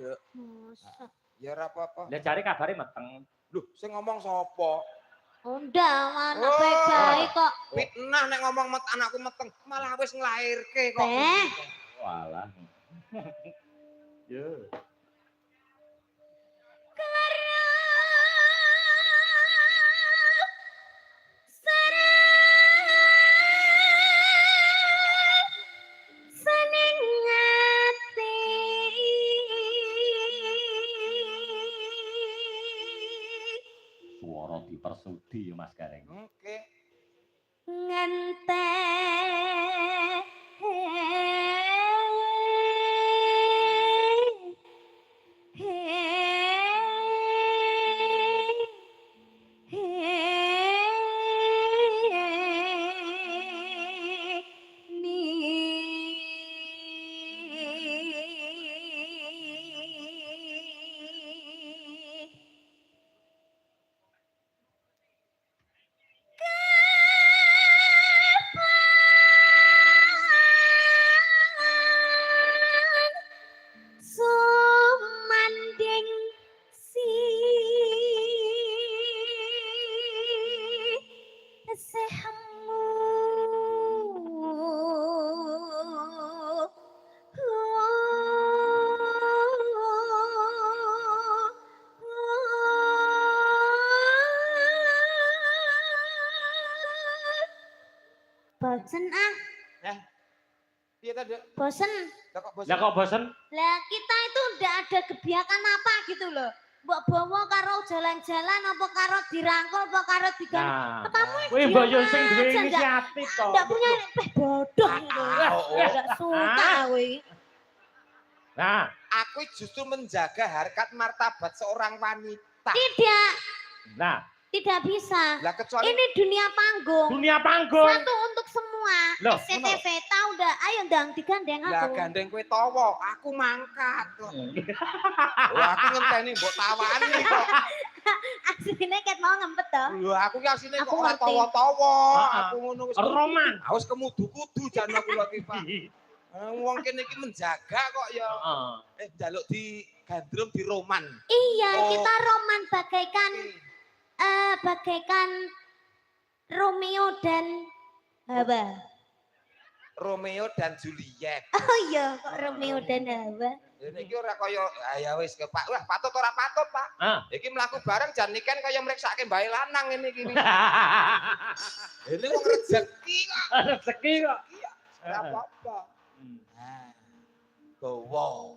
Nduk. Masa. Ya ora apa-apa. Lah jare kabare meteng. Loh, sing ngomong sapa? Ndak, anak baik-baik kok. Fitnah nek ngomong anakku meteng, malah wis nglairke kok. Walah. Yo. Suara dipersudi ya Mas Gareng. Oke. Ngente sumanding si sehemu bosen ah. Piye ta, Dek? Bosen. Lah kok bosen? Lah kok bosen? Lah kita itu udah ada kebiakan apa gitu loh. Mbok bawa karo jalan-jalan apa karo dirangkul apa karo digan. Nah, Kamu kowe mbok yo sing duwe inisiatif to. Enggak punya bodoh gitu. Enggak suka kowe. Nah, aku justru menjaga harkat martabat seorang wanita. Tidak. Nah, Tidak bisa. Lah kecuali Ini dunia panggung. dunia panggung. Satu untuk semua. Loh, SCTV tahu udah. Ayo ndang digandeng lah aku. gandeng kowe tawa, aku mangkat kok. Wah, aku ngenteni mbok tawani kok. Asline ket mau ngempet to. Lho, aku ki asline kok Aku ora ngerti. tawa-tawa. Aku ngono wis Roman. Haus kemudu-kudu jan aku lho ki, Pak. Wong kene iki menjaga kok ya. Heeh. Njaluk di gandrung di roman. Iya, Oh. kita roman bagaikan Romeo dan Hawa. Romeo dan Juliet. Oh iya, kok Romeo dan Hawa. Ini iki ora kaya ya wis ke Pak. Wah, patut ora patut, Pak. Iki mlaku bareng jan niken kaya mriksake bae lanang ngene iki. Ini wong rezeki kok. Rezeki kok. Ora apa-apa. Nah. Gowo.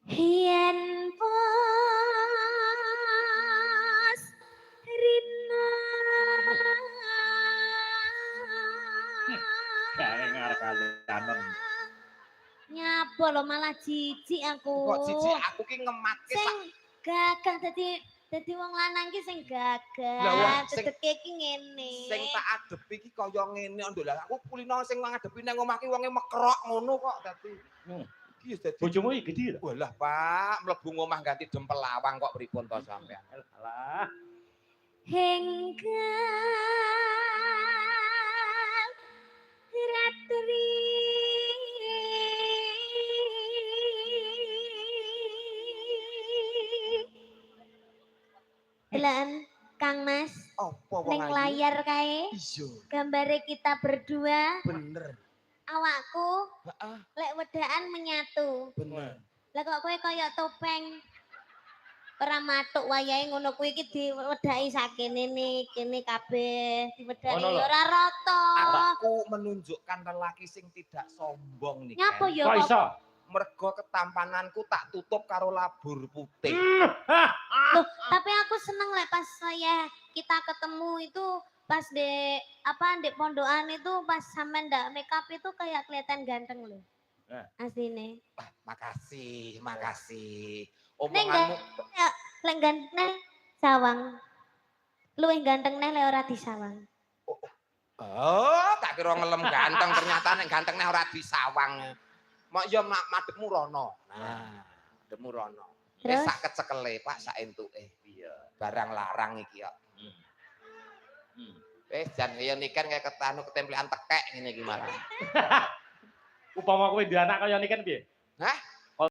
Yen pos rina Gareng arep kanen. nyapa lo malah jijik aku. Kok jijik aku ki ngematke sak. Sing gagah dadi wong lanang ki sing Lah, gagah. wah, sing- Dedeke ki ngene. Sing tak adepi ki kaya ngene nduk. Lah aku kulino sing ngadepi nang omah ki wonge mekrok ngono kok dadi. Iki wis dadi. Bojomu iki gedhi lho. Walah, Pak, mlebu omah ganti dempel lawang kok pripun to sampean. Alah. Hingga ratri Delan Kang Mas Apa wong ning ayu? layar kae Iya, gambare kita berdua bener. awakku Heeh, lek wedaan menyatu. bener. Lah kok kowe kaya topeng ora matuk wayahe ngono kuwi iki diwedaki sakene nih, kene kabeh diwedaki Ngono lho. ora rata. Aku menunjukkan lelaki sing tidak sombong nih. Nyapa Ken. ya Kok kok iso? Mergo ketampananku tak tutup karo labur putih. Loh, tapi aku seneng lek pas kita ketemu itu pas di pondokan itu pas sampean ndak make up itu kayak kelihatan ganteng loh. Asline. Wah, makasih, makasih. Neng Omonganmu lek ganteng sawang. Luwih ganteng neh lek ora disawang. oh, tak kira ngelem ganteng ternyata nek ganteng nek ora disawang. Mak ya madhepmu rono. Nah, madhepmu rono. Wis Terus? sak kecekele, Pak, sak entuke. Iya, barang larang iki kok. Wis jan kaya niken kaya ketanu ketemplekan tekek ngene iki malah. Upama kowe duwe anak kaya niken piye? Hah?